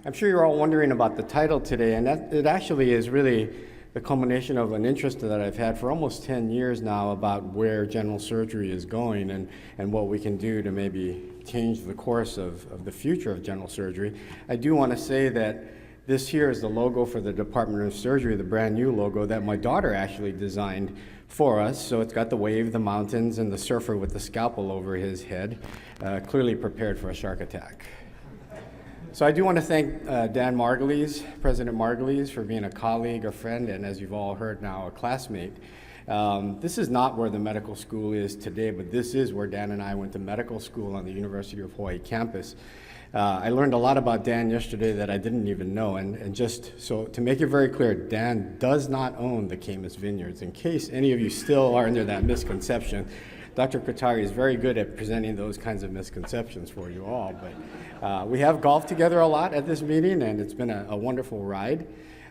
I'm sure you're all wondering about the title today, and it actually is really the culmination of an interest that I've had for almost 10 years now about where general surgery is going and what we can do to maybe change the course of the future of general surgery. I do want to say that this here is the logo for the Department of Surgery, the brand new logo that my daughter actually designed for us. So it's got the wave, the mountains, and the surfer with the scalpel over his head, clearly prepared for a shark attack. So I do want to thank Dan Margulies, President Margulies, for being a colleague, a friend, and as you've all heard now, a classmate. This is not where the medical school is today, but this is where Dan and I went to medical school on the University of Hawaii campus. I learned a lot about Dan yesterday that I didn't even know, and just so to make it very clear, Dan does not own the Camas Vineyards. In case any of you still are under that misconception, Dr. Kotari is very good at presenting those kinds of misconceptions for you all, but we have golfed together a lot at this meeting, and it's been a wonderful ride.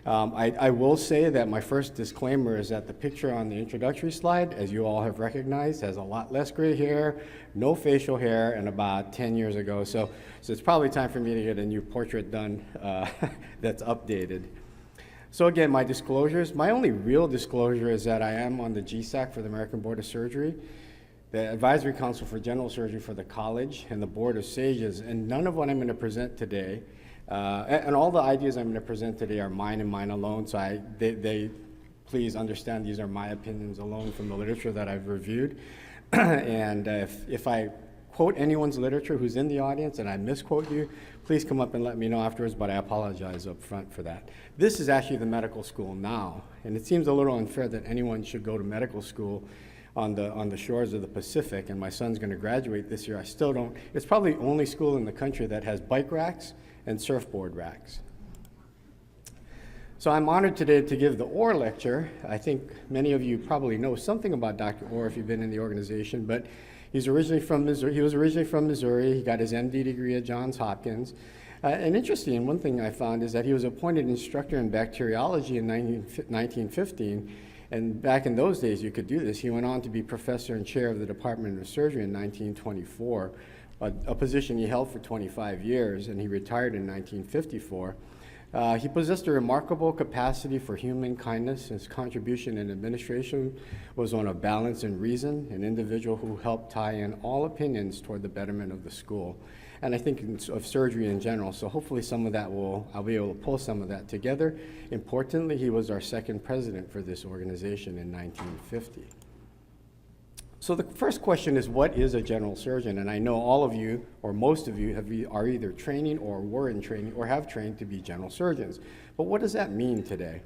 I will say that my first disclaimer is that the picture on the introductory slide, as you all have recognized, has a lot less gray hair, no facial hair, and about 10 years ago. So it's probably time for me to get a new portrait done that's updated. So again, my disclosures, my only real disclosure is that I am on the GSAC for the American Board of Surgery, the Advisory Council for General Surgery for the college, and the Board of Sages, and none of what I'm going to present today and all the ideas I'm going to present today are mine and mine alone, so they please understand these are my opinions alone from the literature that I've reviewed. And if I quote anyone's literature who's in the audience and I misquote you, please come up and let me know afterwards, but I apologize up front for that. This is actually the medical school now, and it seems a little unfair that anyone should go to medical school on the shores of the Pacific, and my son's going to graduate this year. I still don't. It's probably the only school in the country that has bike racks and surfboard racks. So I'm honored today to give the Orr Lecture. I think many of you probably know something about Dr. Orr if you've been in the organization, but he's originally from Missouri. He was originally from Missouri. He got his MD degree at Johns Hopkins. And interesting, one thing I found is that he was appointed instructor in bacteriology in 1915. And back in those days, you could do this. He went on to be professor and chair of the Department of Surgery in 1924, a position he held for 25 years, and he retired in 1954. He possessed a remarkable capacity for human kindness. His contribution in administration was one of balance and reason, an individual who helped tie in all opinions toward the betterment of the school. And I think of surgery in general, so hopefully some of that I'll be able to pull some of that together. Importantly, he was our second president for this organization in 1950. So the first question is, what is a general surgeon? And I know all of you, or most of you, are either training or were in training or have trained to be general surgeons. But what does that mean today?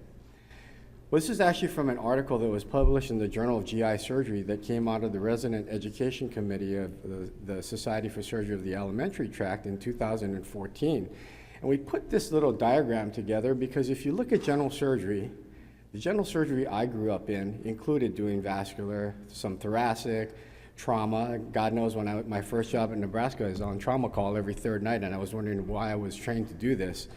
Well, this is actually from an article that was published in the Journal of GI Surgery that came out of the Resident Education Committee of the Society for Surgery of the Alimentary Tract in 2014. And we put this little diagram together because if you look at general surgery, the general surgery I grew up in included doing vascular, some thoracic, trauma. God knows when my first job in Nebraska was on trauma call every third night, and I was wondering why I was trained to do this.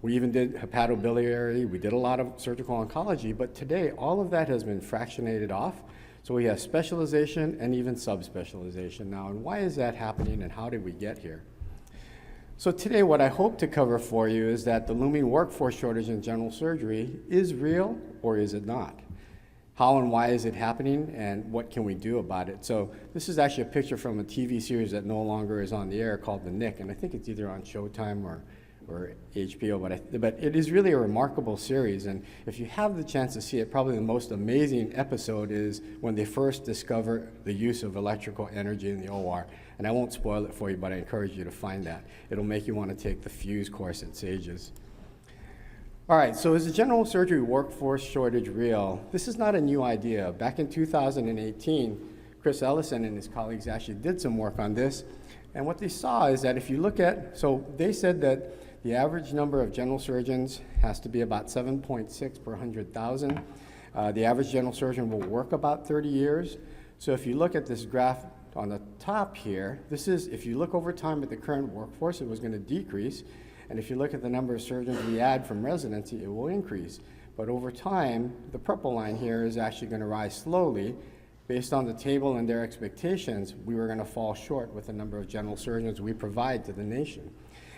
We even did hepatobiliary. We did a lot of surgical oncology, but today all of that has been fractionated off. So we have specialization and even subspecialization now. And why is that happening, and how did we get here? So today what I hope to cover for you is that the looming workforce shortage in general surgery is real or is it not? How and why is it happening, and what can we do about it? So this is actually a picture from a TV series that no longer is on the air called The Nick, and I think it's either on Showtime or HBO, but it is really a remarkable series, and if you have the chance to see it, probably the most amazing episode is when they first discover the use of electrical energy in the OR. And I won't spoil it for you, but I encourage you to find that. It'll make you want to take the Fuse course at Sages. All right, so is the general surgery workforce shortage real? This is not a new idea. Back in 2018, Chris Ellison and his colleagues actually did some work on this. And what they saw is that if you look at, so they said that the average number of general surgeons has to be about 7.6 per 100,000. The average general surgeon will work about 30 years. So if you look at this graph on the top here, this is, if you look over time at the current workforce, it was going to decrease. And if you look at the number of surgeons we add from residency, it will increase. But over time, the purple line here is actually going to rise slowly. Based on the table and their expectations, we were going to fall short with the number of general surgeons we provide to the nation.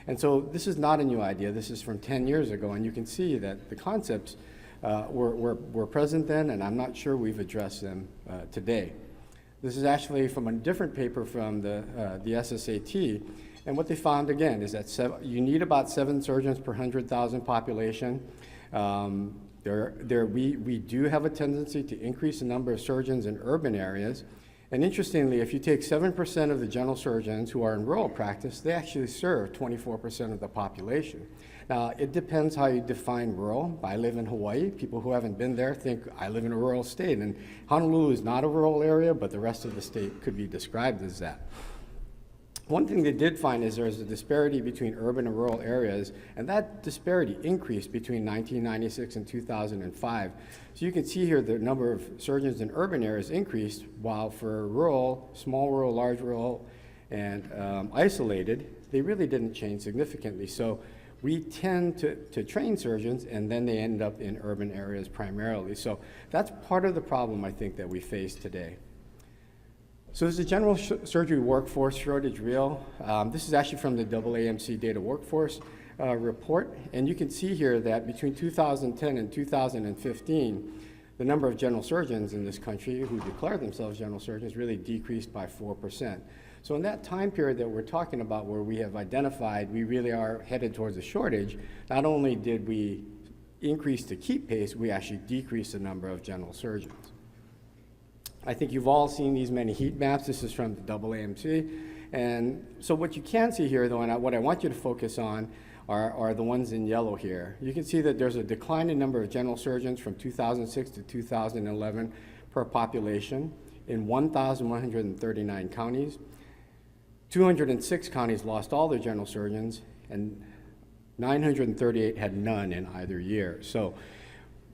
And so this is not a new idea. This is from 10 years ago, and you can see that the concepts were present then, and I'm not sure we've addressed them today. This is actually from a different paper from the SSAT, and what they found again is that you need about 7 surgeons per 100,000 population. We do have a tendency to increase the number of surgeons in urban areas. And interestingly, if you take 7% of the general surgeons who are in rural practice, they actually serve 24% of the population. Now, it depends how you define rural. I live in Hawaii. People who haven't been there think I live in a rural state. And Honolulu is not a rural area, but the rest of the state could be described as that. One thing they did find is there's a disparity between urban and rural areas, and that disparity increased between 1996 and 2005. So you can see here the number of surgeons in urban areas increased, while for rural, small rural, large rural, and isolated, they really didn't change significantly. So we tend to train surgeons, and then they end up in urban areas primarily. So that's part of the problem I think that we face today. So is the general surgery workforce shortage real? This is actually from the AAMC Data Workforce report, and you can see here that between 2010 and 2015, the number of general surgeons in this country who declare themselves general surgeons really decreased by 4%. So in that time period that we're talking about, where we have identified we really are headed towards a shortage, not only did we increase to keep pace, we actually decreased the number of general surgeons. I think you've all seen these many heat maps. This is from the AAMC. And so what you can see here, though, and what I want you to focus on are the ones in yellow here. You can see that there's a decline in number of general surgeons from 2006 to 2011 per population in 1,139 counties. 206 counties lost all their general surgeons, and 938 had none in either year. So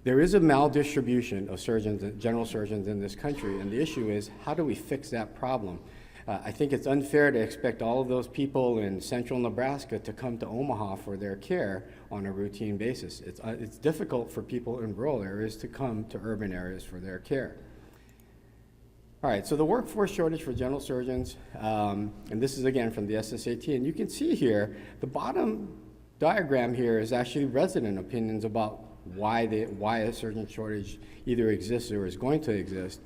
there is a maldistribution of surgeons, general surgeons in this country, and the issue is, how do we fix that problem? I think it's unfair to expect all of those people in central Nebraska to come to Omaha for their care on a routine basis. It's difficult for people in rural areas to come to urban areas for their care. All right, so the workforce shortage for general surgeons, and this is again from the SSAT, and you can see here, the bottom diagram here is actually resident opinions about why a surgeon shortage either exists or is going to exist.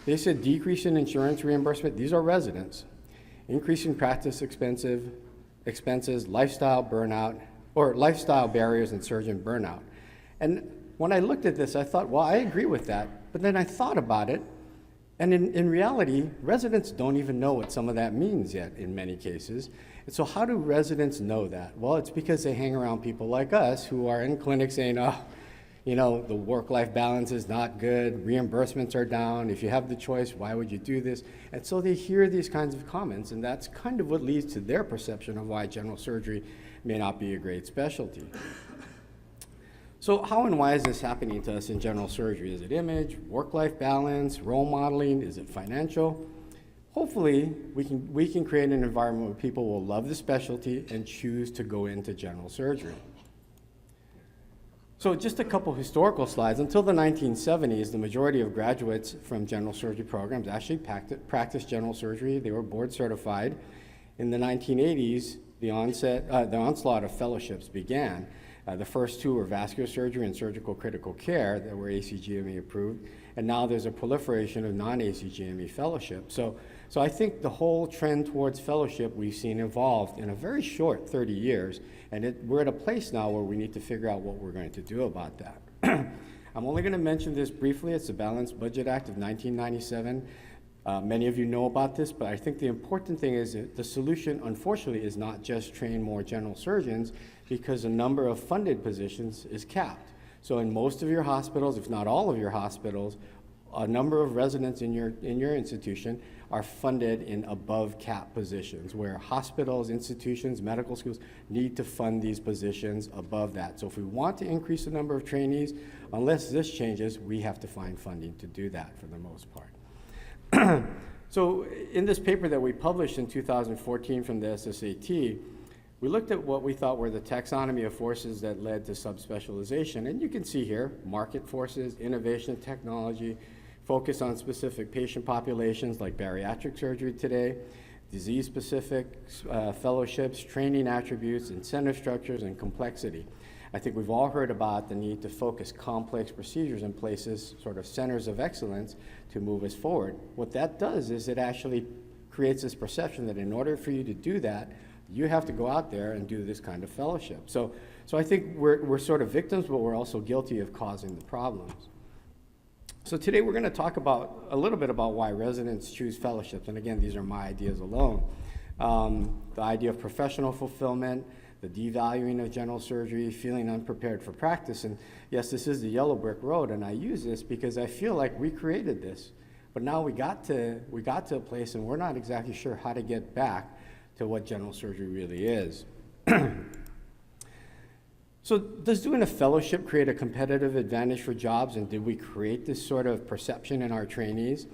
They said decrease in insurance reimbursement, these are residents, increase in practice expenses, lifestyle burnout, or lifestyle barriers and surgeon burnout. And when I looked at this, I thought, well, I agree with that, but then I thought about it, and in reality, residents don't even know what some of that means yet in many cases. And so how do residents know that? Well, it's because they hang around people like us who are in clinics saying, oh, you know, the work-life balance is not good, reimbursements are down, if you have the choice, why would you do this? And so they hear these kinds of comments, and that's kind of what leads to their perception of why general surgery may not be a great specialty. So how and why is this happening to us in general surgery? Is it image, work-life balance, role modeling, is it financial? Hopefully, we can create an environment where people will love the specialty and choose to go into general surgery. So just a couple historical slides. Until the 1970s, the majority of graduates from general surgery programs actually practiced general surgery. They were board certified. In the 1980s, the onslaught of fellowships began. The first two were vascular surgery and surgical critical care that were ACGME approved, and now there's a proliferation of non-ACGME fellowship. So I think the whole trend towards fellowship we've seen evolved in a very short 30 years, and we're at a place now where we need to figure out what we're going to do about that. I'm only going to mention this briefly. It's the Balanced Budget Act of 1997. Many of you know about this, but I think the important thing is that the solution, unfortunately, is not just train more general surgeons, because the number of funded positions is capped. So in most of your hospitals, if not all of your hospitals, a number of residents in your institution are funded in above cap positions, where hospitals, institutions, medical schools need to fund these positions above that. So if we want to increase the number of trainees, unless this changes, we have to find funding to do that for the most part. So in this paper that we published in 2014 from the SSAT, we looked at what we thought were the taxonomy of forces that led to subspecialization. And you can see here, market forces, innovation, technology, focus on specific patient populations like bariatric surgery today, disease-specific fellowships, training attributes, incentive structures, and complexity. I think we've all heard about the need to focus complex procedures in places, sort of centers of excellence, to move us forward. What that does is it actually creates this perception that in order for you to do that, you have to go out there and do this kind of fellowship. So I think we're sort of victims, but we're also guilty of causing the problems. So today we're going to talk about a little bit about why residents choose fellowships. And again, these are my ideas alone. The idea of professional fulfillment, the devaluing of general surgery, feeling unprepared for practice. And yes, this is the yellow brick road, and I use this because I feel like we created this. But now we got to a place and we're not exactly sure how to get back to what general surgery really is. So does doing a fellowship create a competitive advantage for jobs, and did we create this sort of perception in our trainees?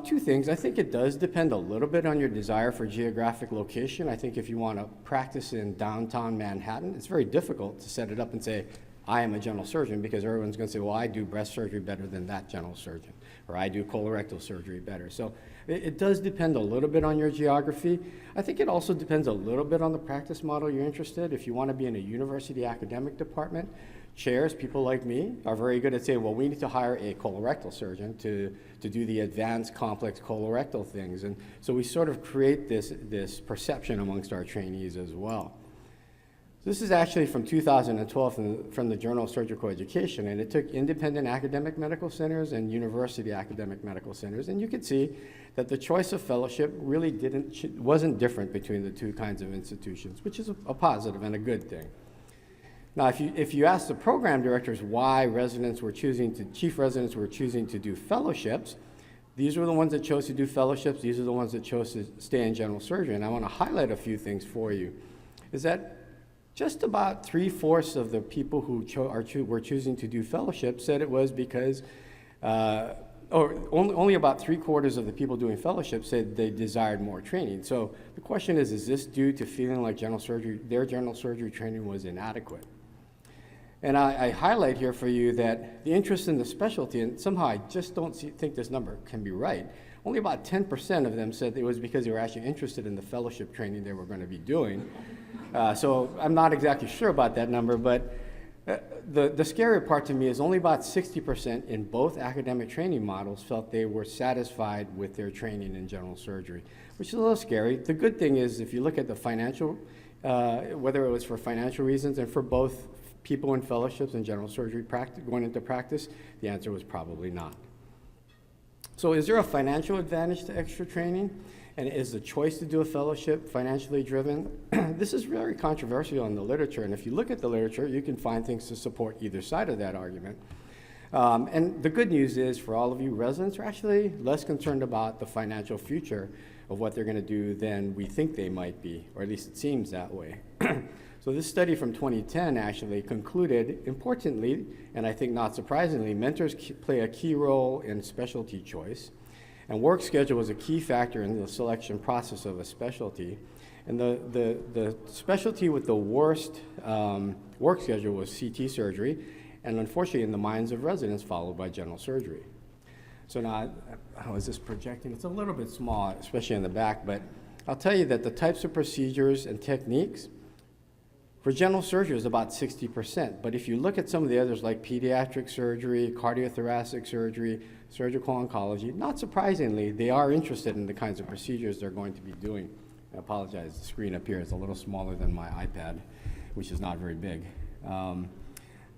Two things. I think it does depend a little bit on your desire for geographic location. I think if you want to practice in downtown Manhattan, it's very difficult to set it up and say, I am a general surgeon, because everyone's going to say, well, I do breast surgery better than that general surgeon, or I do colorectal surgery better. So it does depend a little bit on your geography. I think it also depends a little bit on the practice model you're interested. If you want to be in a university academic department, chairs, people like me, are very good at saying, well, we need to hire a colorectal surgeon to do the advanced complex colorectal things. And so we sort of create this perception amongst our trainees as well. This is actually from 2012 from the Journal of Surgical Education, and it took independent academic medical centers and university academic medical centers, and you could see that the choice of fellowship really wasn't different between the two kinds of institutions, which is a positive and a good thing. Now, if you ask the program directors why chief residents were choosing to do fellowships, these were the ones that chose to do fellowships, these are the ones that chose to stay in general surgery, and I want to highlight a few things for you. Is that just about 3/4 of the people who were choosing to do fellowship said it was because, or only about 3/4 of the people doing fellowship said they desired more training. So the question is this due to feeling like their general surgery training was inadequate? And I highlight here for you that the interest in the specialty, and somehow I just don't think this number can be right, only about 10% of them said it was because they were actually interested in the fellowship training they were going to be doing. So I'm not exactly sure about that number, but the scary part to me is only about 60% in both academic training models felt they were satisfied with their training in general surgery, which is a little scary. The good thing is if you look at the financial, whether it was for financial reasons and for both people in fellowships and general surgery going into practice, the answer was probably not. So is there a financial advantage to extra training? And is the choice to do a fellowship financially driven? This is very controversial in the literature, and if you look at the literature, you can find things to support either side of that argument. And the good news is, for all of you, residents are actually less concerned about the financial future of what they're going to do than we think they might be, or at least it seems that way. So this study from 2010 actually concluded, importantly, and I think not surprisingly, mentors play a key role in specialty choice, and work schedule was a key factor in the selection process of a specialty. And the specialty with the worst work schedule was CT surgery, and unfortunately in the minds of residents, followed by general surgery. So now, how is this projecting? It's a little bit small, especially in the back, but I'll tell you that the types of procedures and techniques for general surgery is about 60%, but if you look at some of the others like pediatric surgery, cardiothoracic surgery, surgical oncology, not surprisingly, they are interested in the kinds of procedures they're going to be doing. I apologize, the screen up here is a little smaller than my iPad, which is not very big.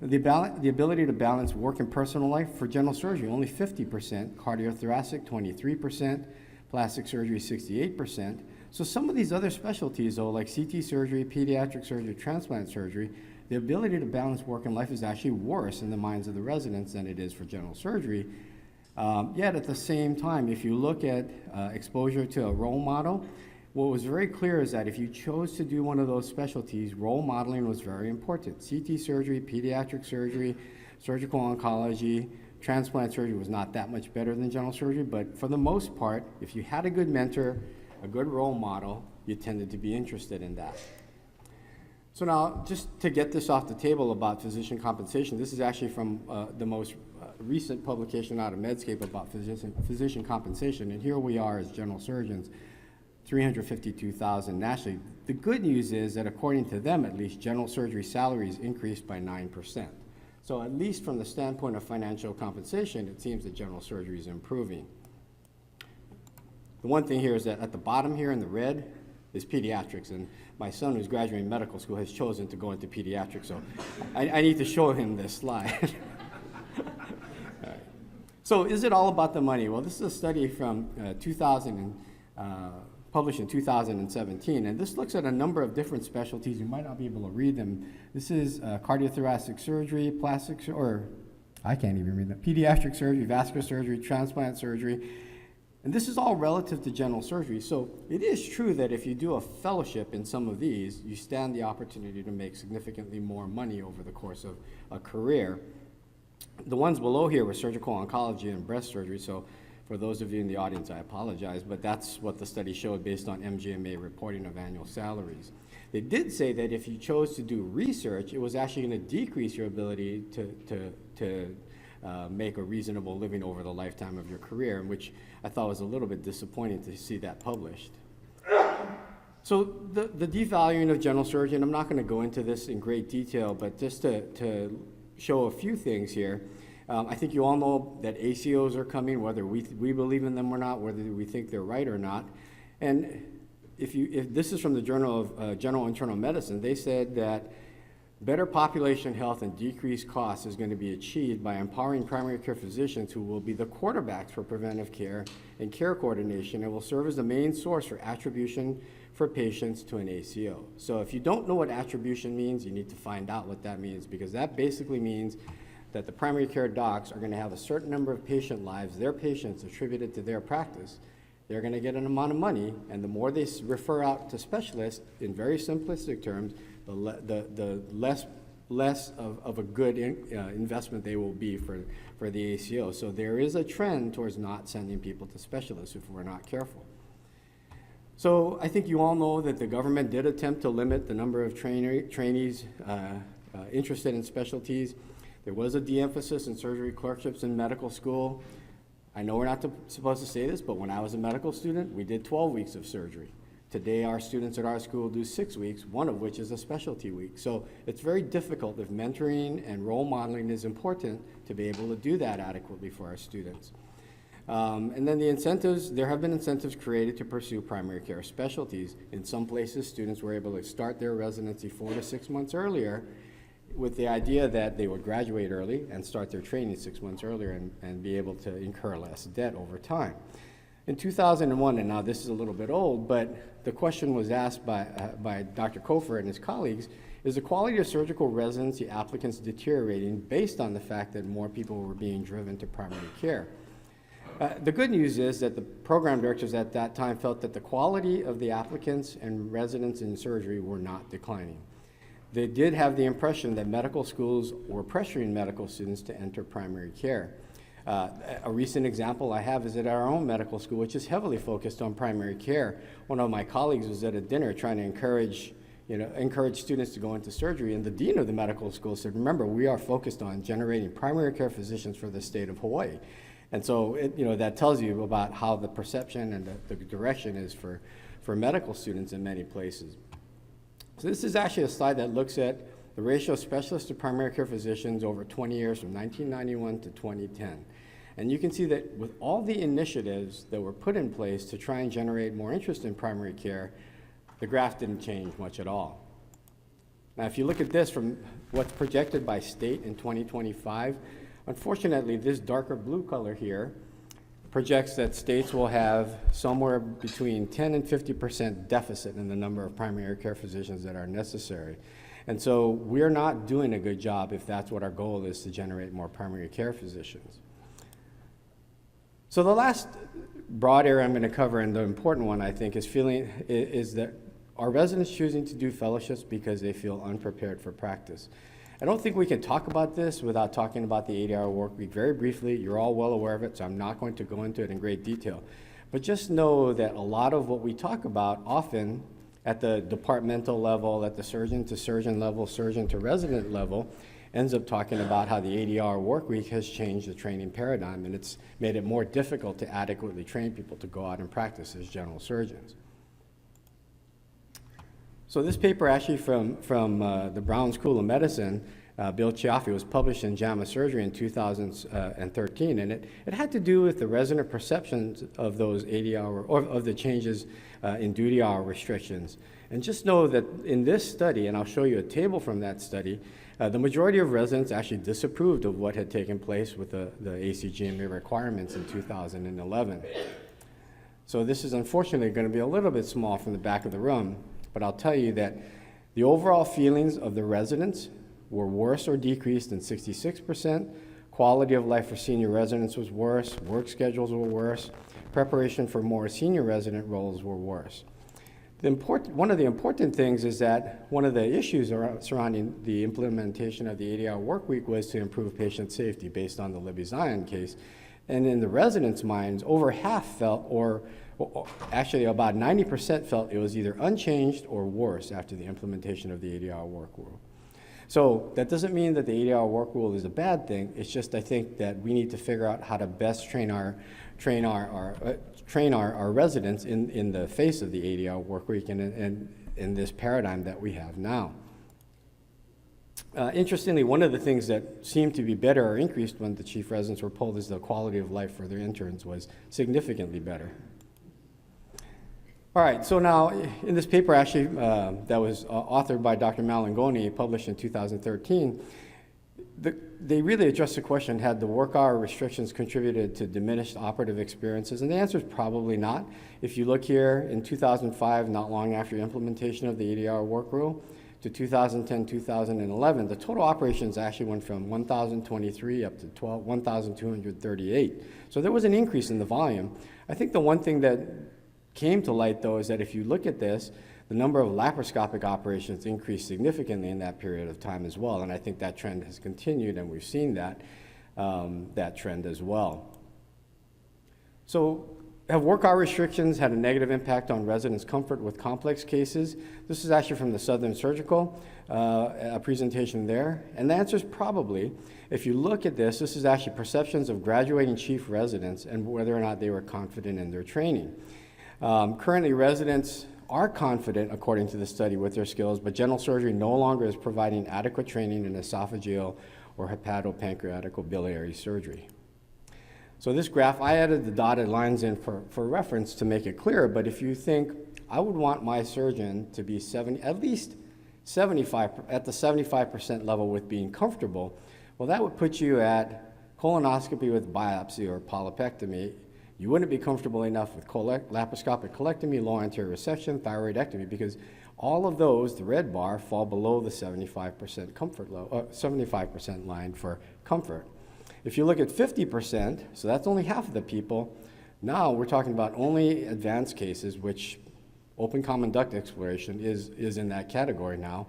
The ability to balance work and personal life for general surgery, only 50%, cardiothoracic, 23%, plastic surgery, 68%. So some of these other specialties, though, like CT surgery, pediatric surgery, transplant surgery, the ability to balance work and life is actually worse in the minds of the residents than it is for general surgery. Yet at the same time, if you look at exposure to a role model, what was very clear is that if you chose to do one of those specialties, role modeling was very important. CT surgery, pediatric surgery, surgical oncology, transplant surgery was not that much better than general surgery, but for the most part, if you had a good mentor, a good role model, you tended to be interested in that. So now, just to get this off the table about physician compensation, this is actually from the most recent publication out of Medscape about physician compensation, and here we are as general surgeons. 352,000 nationally. The good news is that according to them, at least, general surgery salaries increased by 9%. So at least from the standpoint of financial compensation, it seems that general surgery is improving. The one thing here is that at the bottom here in the red is pediatrics, and my son who's graduating medical school has chosen to go into pediatrics, so I need to show him this slide. All right. So is it all about the money? Well, this is a study from published in 2017, and this looks at a number of different specialties. You might not be able to read them. This is cardiothoracic surgery, I can't even read that, pediatric surgery, vascular surgery, transplant surgery, and this is all relative to general surgery. So it is true that if you do a fellowship in some of these, you stand the opportunity to make significantly more money over the course of a career. The ones below here were surgical oncology and breast surgery, so for those of you in the audience, I apologize, but that's what the study showed based on MGMA reporting of annual salaries. They did say that if you chose to do research, it was actually going to decrease your ability to make a reasonable living over the lifetime of your career, which I thought was a little bit disappointing to see that published. So the devaluing of general surgery, and I'm not going to go into this in great detail, but just to show a few things here. I think you all know that ACOs are coming, whether we believe in them or not, whether we think they're right or not. And if this is from the Journal of General Internal Medicine, they said that better population health and decreased costs is going to be achieved by empowering primary care physicians who will be the quarterbacks for preventive care and care coordination and will serve as the main source for attribution for patients to an ACO. So if you don't know what attribution means, you need to find out what that means, because that basically means that the primary care docs are going to have a certain number of patient lives, their patients attributed to their practice. They're going to get an amount of money, and the more they refer out to specialists, in very simplistic terms, the less of a good investment they will be for the ACO. So there is a trend towards not sending people to specialists if we're not careful. So I think you all know that the government did attempt to limit the number of trainees interested in specialties. There was a de-emphasis in surgery clerkships in medical school. I know we're not supposed to say this, but when I was a medical student, we did 12 weeks of surgery. Today, our students at our school do 6 weeks, one of which is a specialty week. So it's very difficult if mentoring and role modeling is important to be able to do that adequately for our students. And then the incentives, there have been incentives created to pursue primary care specialties. In some places, students were able to start their residency 4 to 6 months earlier, with the idea that they would graduate early and start their training 6 months earlier and be able to incur less debt over time. In 2001, and now this is a little bit old, but the question was asked by Dr. Kofer and his colleagues, is the quality of surgical residency applicants deteriorating based on the fact that more people were being driven to primary care? The good news is that the program directors at that time felt that the quality of the applicants and residents in surgery were not declining. They did have the impression that medical schools were pressuring medical students to enter primary care. A recent example I have is at our own medical school, which is heavily focused on primary care. One of my colleagues was at a dinner trying to encourage students to go into surgery, and the dean of the medical school said, remember, we are focused on generating primary care physicians for the state of Hawaii. And so that tells you about how the perception and the direction is for medical students in many places. So this is actually a slide that looks at the ratio of specialists to primary care physicians over 20 years from 1991 to 2010. And you can see that with all the initiatives that were put in place to try and generate more interest in primary care, the graph didn't change much at all. Now, if you look at this from what's projected by state in 2025, unfortunately, this darker blue color here projects that states will have somewhere between 10 and 50% deficit in the number of primary care physicians that are necessary. And so we're not doing a good job if that's what our goal is, to generate more primary care physicians. So the last broad area I'm going to cover, and the important one I think, is that are residents choosing to do fellowships because they feel unprepared for practice? I don't think we can talk about this without talking about the 80-hour work week very briefly. You're all well aware of it, so I'm not going to go into it in great detail. But just know that a lot of what we talk about often at the departmental level, at the surgeon to surgeon level, surgeon to resident level, ends up talking about how the 80-hour work week has changed the training paradigm, and it's made it more difficult to adequately train people to go out and practice as general surgeons. So this paper actually from the Brown School of Medicine, Bill Chiaffi, was published in JAMA Surgery in 2013, and it had to do with the resident perceptions of those 80-hour, or of the changes in duty hour restrictions. And just know that in this study, and I'll show you a table from that study, the majority of residents actually disapproved of what had taken place with the ACGME requirements in 2011. So this is unfortunately going to be a little bit small from the back of the room, but I'll tell you that the overall feelings of the residents were worse or decreased in 66%. Quality of life for senior residents was worse. Work schedules were worse. Preparation for more senior resident roles were worse. One of the important things is that one of the issues surrounding the implementation of the 80-hour work week was to improve patient safety based on the Libby Zion case. And in the residents' minds, over half felt, or actually about 90% felt it was either unchanged or worse after the implementation of the 80-hour work rule. So that doesn't mean that the 80-hour work rule is a bad thing. It's just I think that we need to figure out how to best train our residents in the face of the 80-hour work week and in this paradigm that we have now. Interestingly, one of the things that seemed to be better or increased when the chief residents were polled is the quality of life for their interns was significantly better. All right, so now in this paper actually that was authored by Dr. Malangoni, published in 2013, they really addressed the question, had the work hour restrictions contributed to diminished operative experiences? And the answer is probably not. If you look here in 2005, not long after implementation of the 80-hour work rule, to 2010, 2011, the total operations actually went from 1,023 up to 1,238. So there was an increase in the volume. I think the one thing that came to light, though, is that if you look at this, the number of laparoscopic operations increased significantly in that period of time as well, and I think that trend has continued, and we've seen that, that trend as well. So have work hour restrictions had a negative impact on residents' comfort with complex cases? This is actually from the Southern Surgical, a presentation there, and the answer is probably. If you look at this, this is actually perceptions of graduating chief residents and whether or not they were confident in their training. Currently, residents are confident, according to the study, with their skills, but general surgery no longer is providing adequate training in esophageal or hepatopancreaticobiliary surgery. So this graph, I added the dotted lines in for reference to make it clearer, but if you think, I would want my surgeon to be at least 75, at the 75% level with being comfortable, well, that would put you at colonoscopy with biopsy or polypectomy. You wouldn't be comfortable enough with laparoscopic colectomy, low anterior resection, thyroidectomy, because all of those, the red bar, fall below the 75% comfort level, 75% line for comfort. If you look at 50%, so that's only half of the people, now we're talking about only advanced cases, which open common duct exploration is in that category now.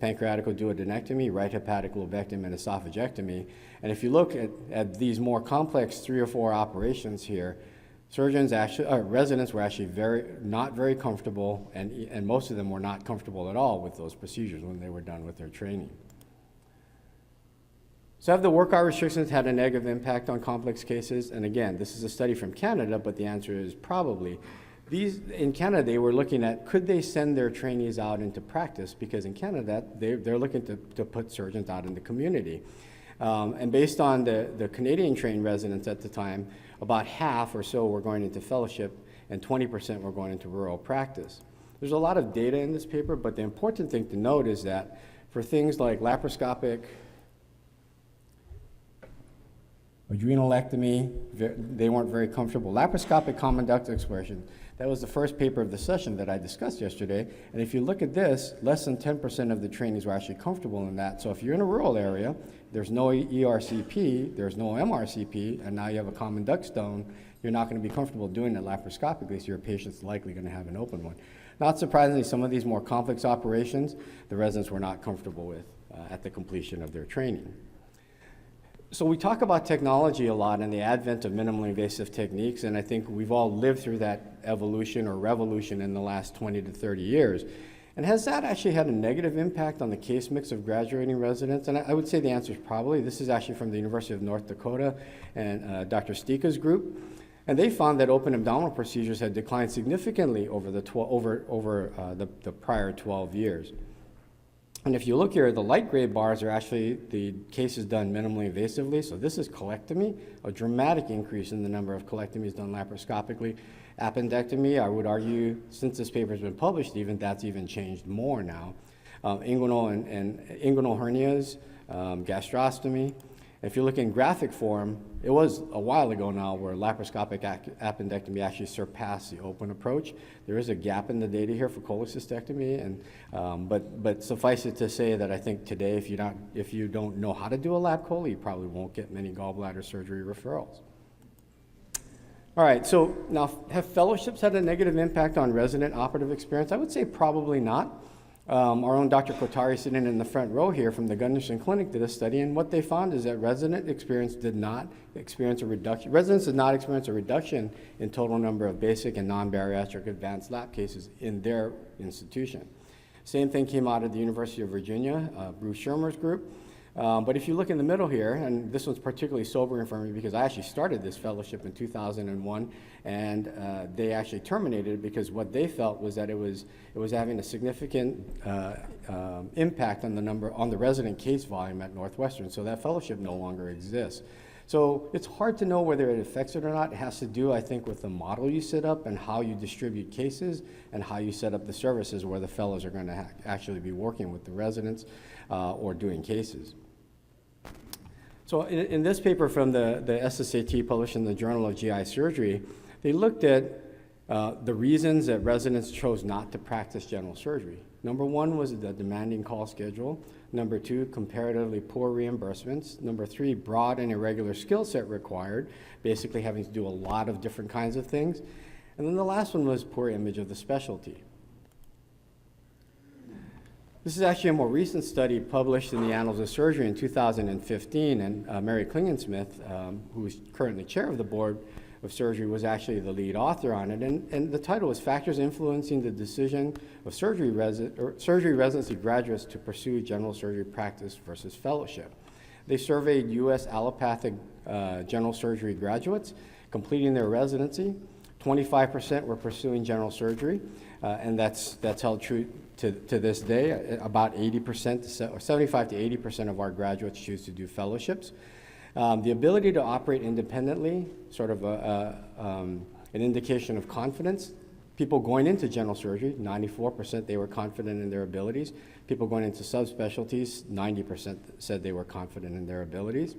Pancreatical duodenectomy, right hepatic lobectomy, and esophagectomy. And if you look at these more complex 3 or 4 operations here, residents were actually not very comfortable, and most of them were not comfortable at all with those procedures when they were done with their training. So have the work hour restrictions had a negative impact on complex cases? And again, this is a study from Canada, but the answer is probably. In Canada, they were looking at, could they send their trainees out into practice? Because in Canada, they're looking to put surgeons out in the community. And based on the Canadian trained residents at the time, about half or so were going into fellowship and 20% were going into rural practice. There's a lot of data in this paper, but the important thing to note is that for things like laparoscopic adrenalectomy, they weren't very comfortable. Laparoscopic common duct exploration, that was the first paper of the session that I discussed yesterday. And if you look at this, less than 10% of the trainees were actually comfortable in that. So if you're in a rural area, there's no ERCP, there's no MRCP, and now you have a common duct stone, you're not going to be comfortable doing it laparoscopically, so your patient's likely going to have an open one. Not surprisingly, some of these more complex operations, the residents were not comfortable with at the completion of their training. So we talk about technology a lot and the advent of minimally invasive techniques, and I think we've all lived through that evolution or revolution in the last 20 to 30 years. And has that actually had a negative impact on the case mix of graduating residents? And I would say the answer is probably. This is actually from the University of North Dakota and Dr. Stika's group. And they found that open abdominal procedures had declined significantly over the prior 12 years. And if you look here, the light gray bars are actually the cases done minimally invasively. So this is colectomy, a dramatic increase in the number of colectomies done laparoscopically. Appendectomy, I would argue, since this paper has been published, that's even changed more now. Inguinal and inguinal hernias, gastrostomy. If you look in graphic form, it was a while ago now where laparoscopic appendectomy actually surpassed the open approach. There is a gap in the data here for cholecystectomy, and but suffice it to say that I think today, if you don't know how to do a lap chole, you probably won't get many gallbladder surgery referrals. All right, so now have fellowships had a negative impact on resident operative experience? I would say probably not. Our own Dr. Kotari, sitting in the front row here from the Gunderson Clinic, did a study, and what they found is that residents did not experience a reduction in total number of basic and non-bariatric advanced lap cases in their institution. Same thing came out of the University of Virginia, Bruce Shermer's group. But if you look in the middle here, and this one's particularly sobering for me because I actually started this fellowship in 2001, and they actually terminated it because what they felt was that it was having a significant impact on the resident case volume at Northwestern. So that fellowship no longer exists. So it's hard to know whether it affects it or not. It has to do, I think, with the model you set up and how you distribute cases and how you set up the services where the fellows are going to actually be working with the residents or doing cases. So in this paper from the SSAT published in the Journal of GI Surgery, they looked at the reasons that residents chose not to practice general surgery. Number one was the demanding call schedule. Number two, comparatively poor reimbursements. Number three, broad and irregular skill set required, basically having to do a lot of different kinds of things. And then the last one was poor image of the specialty. This is actually a more recent study published in the Annals of Surgery in 2015, and Mary Klingensmith, who is currently chair of the Board of Surgery, was actually the lead author on it. And the title was Factors Influencing the Decision of Surgery Residency Graduates to Pursue General Surgery Practice versus Fellowship. They surveyed U.S. allopathic general surgery graduates completing their residency. 25% were pursuing general surgery, and that's held true to this day. About 80%, or 75 to 80% of our graduates choose to do fellowships. The ability to operate independently, sort of an indication of confidence. People going into general surgery, 94% they were confident in their abilities. People going into subspecialties, 90% said they were confident in their abilities.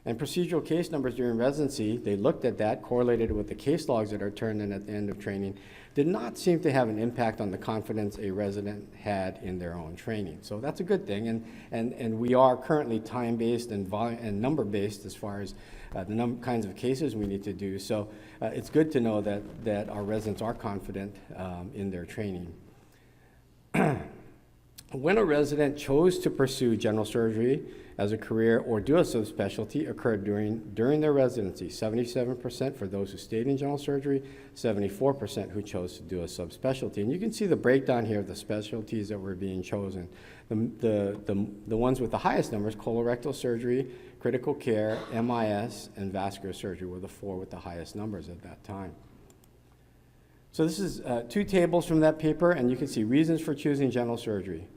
And procedural case numbers during residency, they looked at that, correlated with the case logs that are turned in at the end of training, did not seem to have an impact on the confidence a resident had in their own training. So that's a good thing, and we are currently time-based and number-based as far as the kinds of cases we need to do. So it's good to know that our residents are confident in their training. When a resident chose to pursue general surgery as a career or do a subspecialty occurred during their residency. 77% for those who stayed in general surgery, 74% who chose to do a subspecialty. And you can see the breakdown here of the specialties that were being chosen. The ones with the highest numbers, colorectal surgery, critical care, MIS, and vascular surgery were the four with the highest numbers at that time. So this is two tables from that paper, and you can see reasons for choosing general surgery.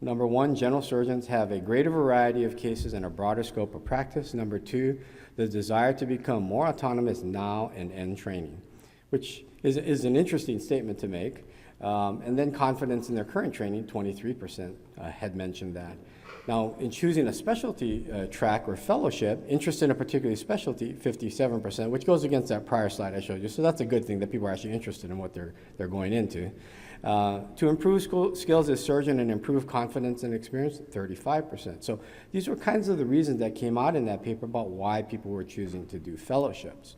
Number one, general surgeons have a greater variety of cases and a broader scope of practice. Number two, the desire to become more autonomous now and end training, which is an interesting statement to make. And then confidence in their current training, 23% had mentioned that. Now, in choosing a specialty track or fellowship, interest in a particular specialty, 57%, which goes against that prior slide I showed you. So that's a good thing that people are actually interested in what they're going into. To improve skills as surgeon and improve confidence and experience, 35%. So these were kinds of the reasons that came out in that paper about why people were choosing to do fellowships.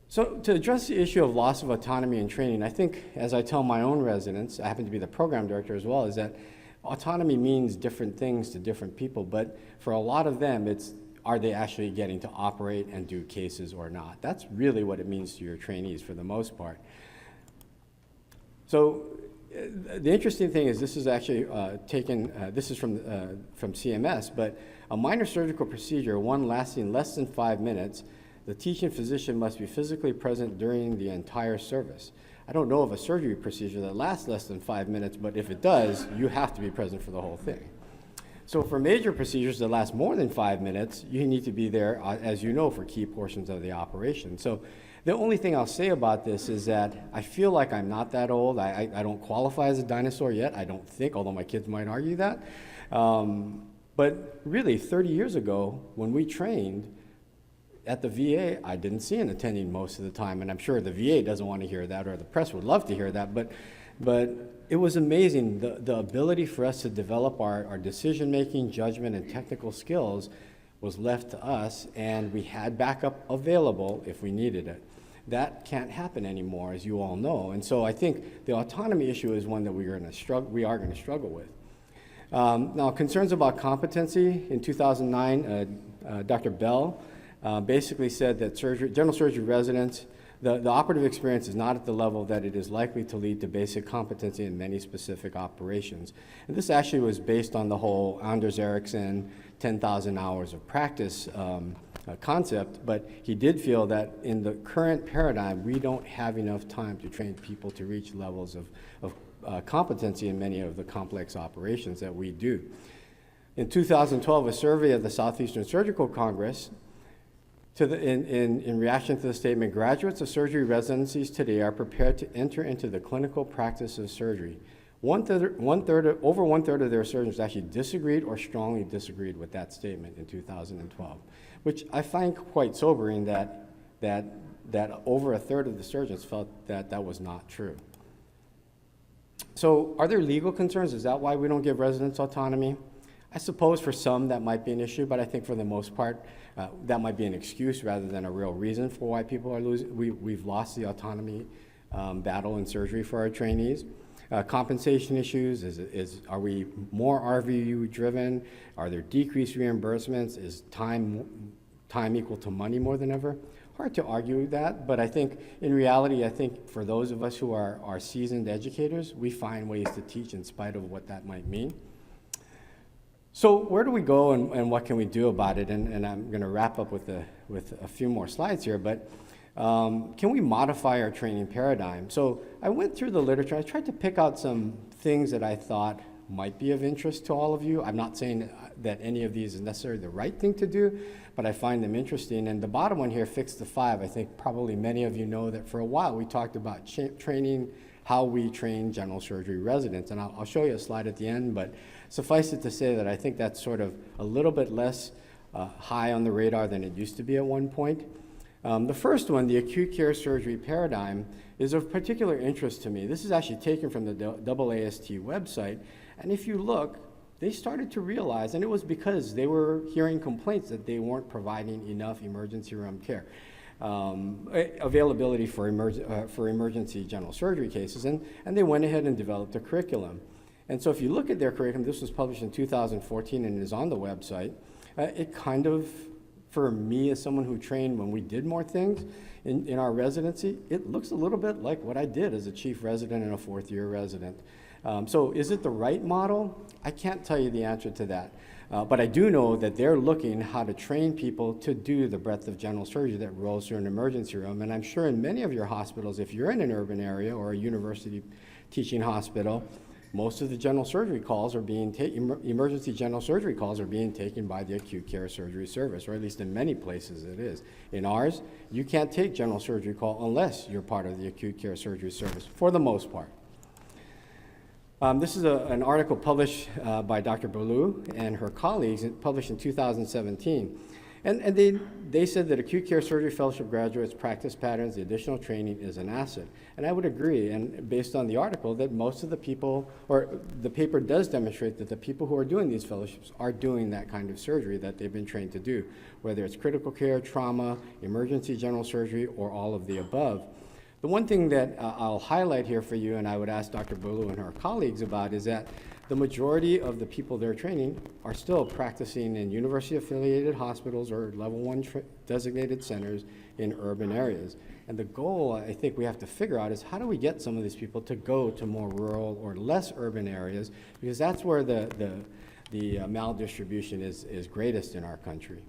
So to address the issue of loss of autonomy in training, I think, as I tell my own residents, I happen to be the program director as well, is that autonomy means different things to different people, but for a lot of them, it's are they actually getting to operate and do cases or not? That's really what it means to your trainees for the most part. So the interesting thing is this is actually this is from CMS, but a minor surgical procedure, one lasting less than 5 minutes, the teaching physician must be physically present during the entire service. I don't know of a surgery procedure that lasts less than 5 minutes, but if it does, you have to be present for the whole thing. So for major procedures that last more than 5 minutes, you need to be there, as you know, for key portions of the operation. So the only thing I'll say about this is that I feel like I'm not that old. I don't qualify as a dinosaur yet, I don't think, although my kids might argue that. But really, 30 years ago, when we trained at the VA, I didn't see an attending most of the time, and I'm sure the VA doesn't want to hear that, or the press would love to hear that, but it was amazing, the ability for us to develop our decision-making, judgment, and technical skills was left to us, and we had backup available if we needed it. That can't happen anymore, as you all know, and so I think the autonomy issue is one that we are going to struggle with. Now, concerns about competency. In 2009, Dr. Bell basically said that general surgery residents, the operative experience is not at the level that it is likely to lead to basic competency in many specific operations. And this actually was based on the whole Anders Ericsson 10,000 hours of practice concept, but he did feel that in the current paradigm, we don't have enough time to train people to reach levels of competency in many of the complex operations that we do. In 2012, a survey of the Southeastern Surgical Congress in reaction to the statement, graduates of surgery residencies today are prepared to enter into the clinical practice of surgery. Over one third of their surgeons actually disagreed or strongly disagreed with that statement in 2012, which I find quite sobering that over a third of the surgeons felt that that was not true. So are there legal concerns? Is that why we don't give residents autonomy? I suppose for some that might be an issue, but I think for the most part, that might be an excuse rather than a real reason for why people are losing. We've lost the autonomy battle in surgery for our trainees. Compensation issues, are we more RVU driven? Are there decreased reimbursements? Is time equal to money more than ever? Hard to argue that, but I think in reality, I think for those of us who are seasoned educators, we find ways to teach in spite of what that might mean. So where do we go and what can we do about it? And I'm going to wrap up with a few more slides here, but can we modify our training paradigm? So I went through the literature. I tried to pick out some things that I thought might be of interest to all of you. I'm not saying that any of these is necessarily the right thing to do, but I find them interesting. And the bottom one here, Fix the Five, I think probably many of you know that for a while we talked about training, how we train general surgery residents. And I'll show you a slide at the end, but suffice it to say that I think that's sort of a little bit less high on the radar than it used to be at one point. The first one, the acute care surgery paradigm, is of particular interest to me. This is actually taken from the AAST website, and if you look, they started to realize, and it was because they were hearing complaints that they weren't providing enough emergency room care. Availability for emergency general surgery cases, and they went ahead and developed a curriculum. And so if you look at their curriculum, this was published in 2014 and is on the website, it kind of, for me as someone who trained when we did more things in our residency, it looks a little bit like what I did as a chief resident and a fourth-year resident. So is it the right model? I can't tell you the answer to that. But I do know that they're looking how to train people to do the breadth of general surgery that rolls through an emergency room. And I'm sure in many of your hospitals, if you're in an urban area or a university teaching hospital, most of the general surgery calls are being emergency general surgery calls are being taken by the acute care surgery service, or at least in many places it is. In ours, you can't take general surgery call unless you're part of the acute care surgery service, for the most part. This is an article published by Dr. Ballou and her colleagues, published in 2017. And they said that acute care surgery fellowship graduates' practice patterns, the additional training is an asset. And I would agree, and based on the article, that most of the people, or the paper does demonstrate that the people who are doing these fellowships are doing that kind of surgery that they've been trained to do, whether it's critical care, trauma, emergency general surgery, or all of the above. The one thing that I'll highlight here for you, and I would ask Dr. Ballou and her colleagues about, is that the majority of the people they're training are still practicing in university-affiliated hospitals or level 1 designated centers in urban areas. And the goal, I think we have to figure out, is how do we get some of these people to go to more rural or less urban areas, because that's where the maldistribution is greatest in our country.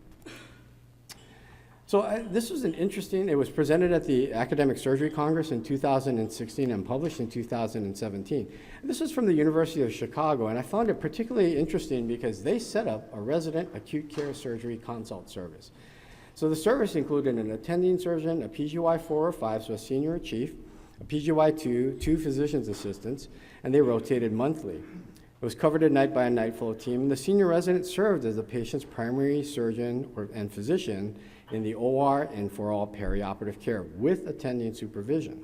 So this was it was presented at the Academic Surgery Congress in 2016 and published in 2017. And this was from the University of Chicago, and I found it particularly interesting because they set up a resident acute care surgery consult service. So the service included an attending surgeon, a PGY 4 or 5, so a senior or chief, a PGY 2, 2 physician's assistants, and they rotated monthly. It was covered at night by a night flow team, and the senior resident served as the patient's primary surgeon and physician in the OR and for all perioperative care with attending supervision.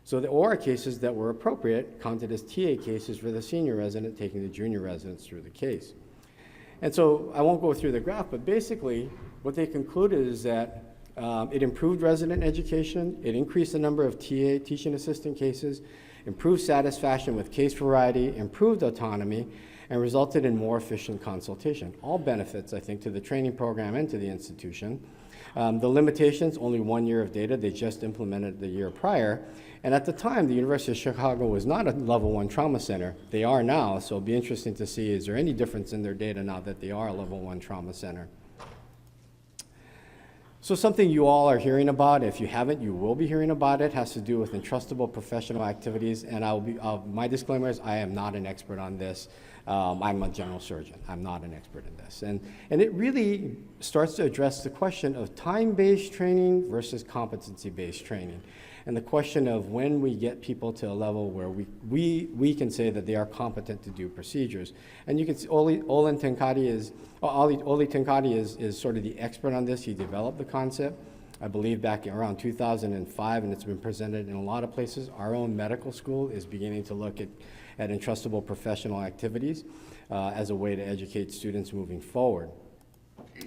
So the OR cases that were appropriate counted as TA cases for the senior resident taking the junior residents through the case. And so I won't go through the graph, but basically what they concluded is that it improved resident education, it increased the number of TA, teaching assistant cases, improved satisfaction with case variety, improved autonomy, and resulted in more efficient consultation. All benefits, I think, to the training program and to the institution. The limitations, only 1 year of data. They just implemented the year prior. And at the time, the University of Chicago was not a level 1 trauma center. They are now, so it'll be interesting to see, is there any difference in their data now that they are a level 1 trauma center? So something you all are hearing about, if you haven't, you will be hearing about it, has to do with entrustable professional activities. And my disclaimer is I am not an expert on this. I'm a general surgeon. I'm not an expert in this. And it really starts to address the question of time-based training versus competency-based training. And the question of when we get people to a level where we can say that they are competent to do procedures. And you can see Oli Tenkati is sort of the expert on this. He developed the concept, I believe, back around 2005, and it's been presented in a lot of places. Our own medical school is beginning to look at entrustable professional activities as a way to educate students moving forward.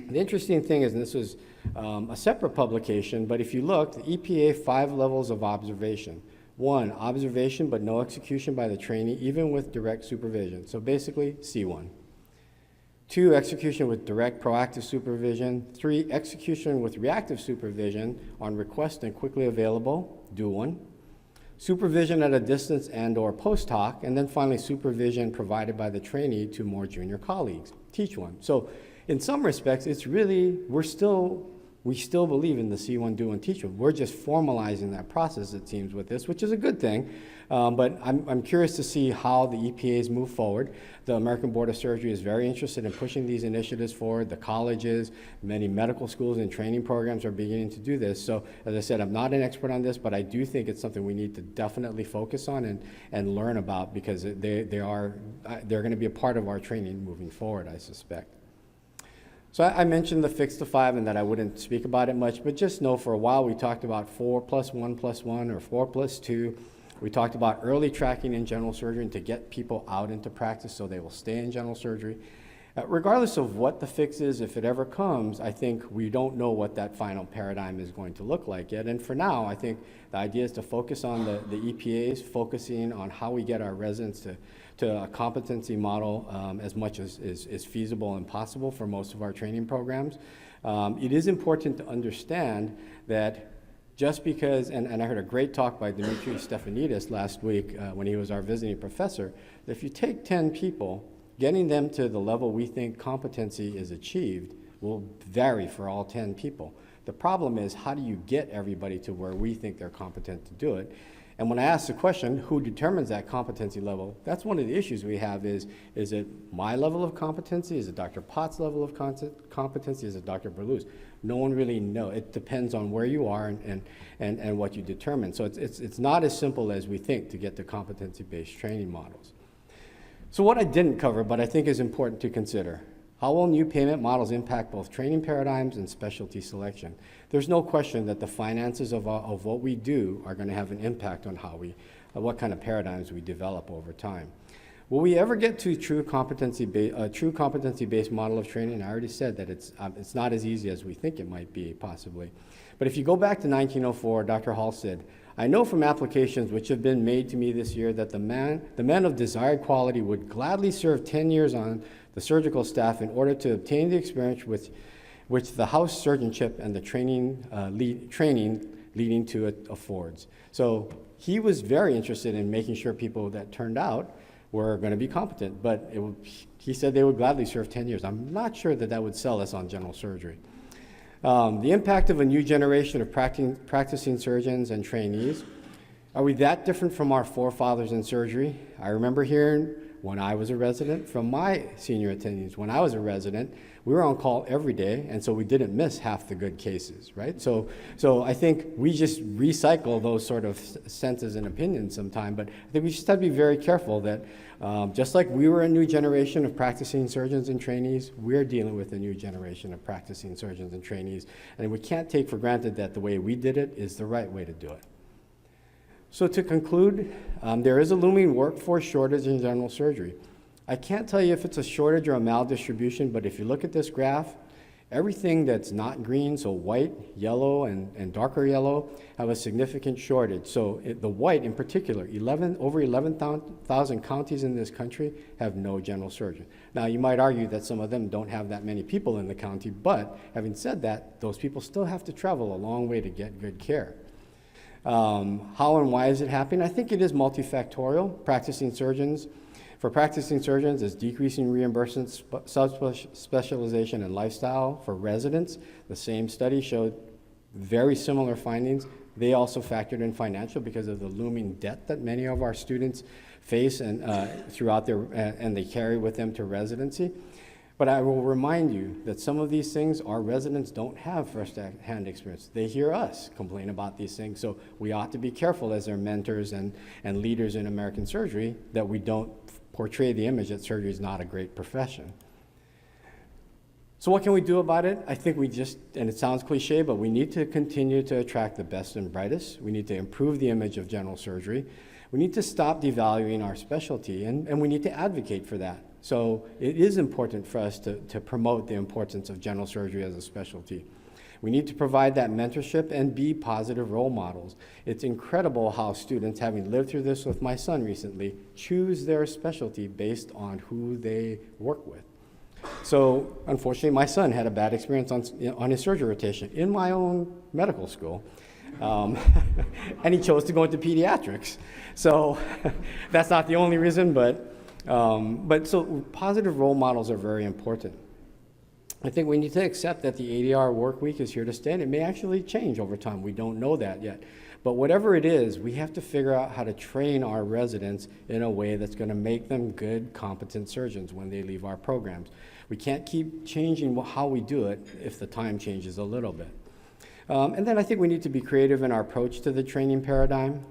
The interesting thing is, and this was a separate publication, but if you look, the EPA 5 levels of observation. 1, observation but no execution by the trainee, even with direct supervision. So basically, C1. 2, execution with direct proactive supervision. 3, execution with reactive supervision on request and quickly available, do 1. Supervision at a distance and or post hoc, and then finally supervision provided by the trainee to more junior colleagues, teach 1. So in some respects, it's really, we still believe in the C1, do 1, teach 1. We're just formalizing that process, it seems, with this, which is a good thing. But I'm curious to see how the EPAs move forward. The American Board of Surgery is very interested in pushing these initiatives forward. The colleges, many medical schools and training programs are beginning to do this. So as I said, I'm not an expert on this, but I do think it's something we need to definitely focus on and learn about, because they're going to be a part of our training moving forward, I suspect. So I mentioned the fixed to 5 and that I wouldn't speak about it much, but just know for a while we talked about 4 + 1 + 1 or 4 + 2. We talked about early tracking in general surgery and to get people out into practice so they will stay in general surgery. Regardless of what the fix is, if it ever comes, I think we don't know what that final paradigm is going to look like yet. And for now, I think the idea is to focus on the EPAs, focusing on how we get our residents to a competency model as much as is feasible and possible for most of our training programs. It is important to understand that just because, and I heard a great talk by Dimitri Stefanidis last week when he was our visiting professor, that if you take 10 people, getting them to the level we think competency is achieved will vary for all 10 people. The problem is, how do you get everybody to where we think they're competent to do it? And when I ask the question, who determines that competency level, that's one of the issues we have is it my level of competency? Is it Dr. Potts' level of competency? Is it Dr. Berlew's? No one really knows. It depends on where you are and what you determine. So it's not as simple as we think to get to competency-based training models. So what I didn't cover, but I think is important to consider, how will new payment models impact both training paradigms and specialty selection? There's no question that the finances of what we do are going to have an impact on what kind of paradigms we develop over time. Will we ever get to a true competency-based model of training? I already said that it's not as easy as we think it might be, possibly. But if you go back to 1904, Dr. Hall said, "I know from applications which have been made to me this year that the men of desired quality would gladly serve 10 years on the surgical staff in order to obtain the experience which the house surgeonship and the training leading to it affords." So he was very interested in making sure people that turned out were going to be competent, but he said they would gladly serve 10 years. I'm not sure that would sell us on general surgery. The impact of a new generation of practicing surgeons and trainees. Are we that different from our forefathers in surgery? I remember hearing when I was a resident from my senior attendees. When I was a resident, we were on call every day, and so we didn't miss half the good cases, right? So I think we just recycle those sort of senses and opinions sometimes, but I think we just have to be very careful that just like we were a new generation of practicing surgeons and trainees, we're dealing with a new generation of practicing surgeons and trainees, and we can't take for granted that the way we did it is the right way to do it. So to conclude, there is a looming workforce shortage in general surgery. I can't tell you if it's a shortage or a maldistribution, but if you look at this graph, everything that's not green, so white, yellow, and darker yellow, have a significant shortage. So the white in particular, over 11,000 counties in this country have no general surgeon. Now you might argue that some of them don't have that many people in the county, but having said that, those people still have to travel a long way to get good care. How and why is it happening? I think it is multifactorial. For practicing surgeons, it's decreasing reimbursement, subspecialization, and lifestyle. For residents, the same study showed very similar findings. They also factored in financial because of the looming debt that many of our students face and and they carry with them to residency. But I will remind you that some of these things our residents don't have first-hand experience. They hear us complain about these things, so we ought to be careful as their mentors and leaders in American surgery that we don't portray the image that surgery is not a great profession. So what can we do about it? I think and it sounds cliche, but we need to continue to attract the best and brightest. We need to improve the image of general surgery. We need to stop devaluing our specialty, and we need to advocate for that. So it is important for us to promote the importance of general surgery as a specialty. We need to provide that mentorship and be positive role models. It's incredible how students, having lived through this with my son recently, choose their specialty based on who they work with. So unfortunately, my son had a bad experience on his surgery rotation in my own medical school. And he chose to go into pediatrics. So that's not the only reason, but so positive role models are very important. I think we need to accept that the 80-hour work week is here to stay, and it may actually change over time. We don't know that yet. But whatever it is, we have to figure out how to train our residents in a way that's going to make them good, competent surgeons when they leave our programs. We can't keep changing how we do it if the time changes a little bit. And then I think we need to be creative in our approach to the training paradigm.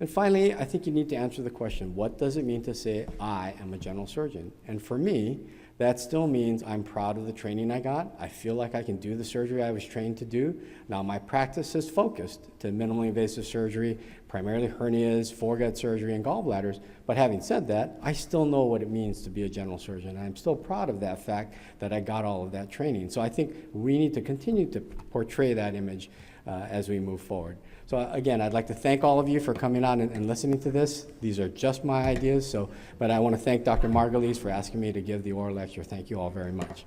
And finally, I think you need to answer the question, what does it mean to say, I am a general surgeon? And for me, that still means I'm proud of the training I got. I feel like I can do the surgery I was trained to do. Now my practice is focused to minimally invasive surgery, primarily hernias, foregut surgery, and gallbladders. But having said that, I still know what it means to be a general surgeon. And I'm still proud of that fact that I got all of that training. So I think we need to continue to portray that image as we move forward. So again, I'd like to thank all of you for coming on and listening to this. These are just my ideas, but I want to thank Dr. Margulies for asking me to give the Orr Lecture. Thank you all very much.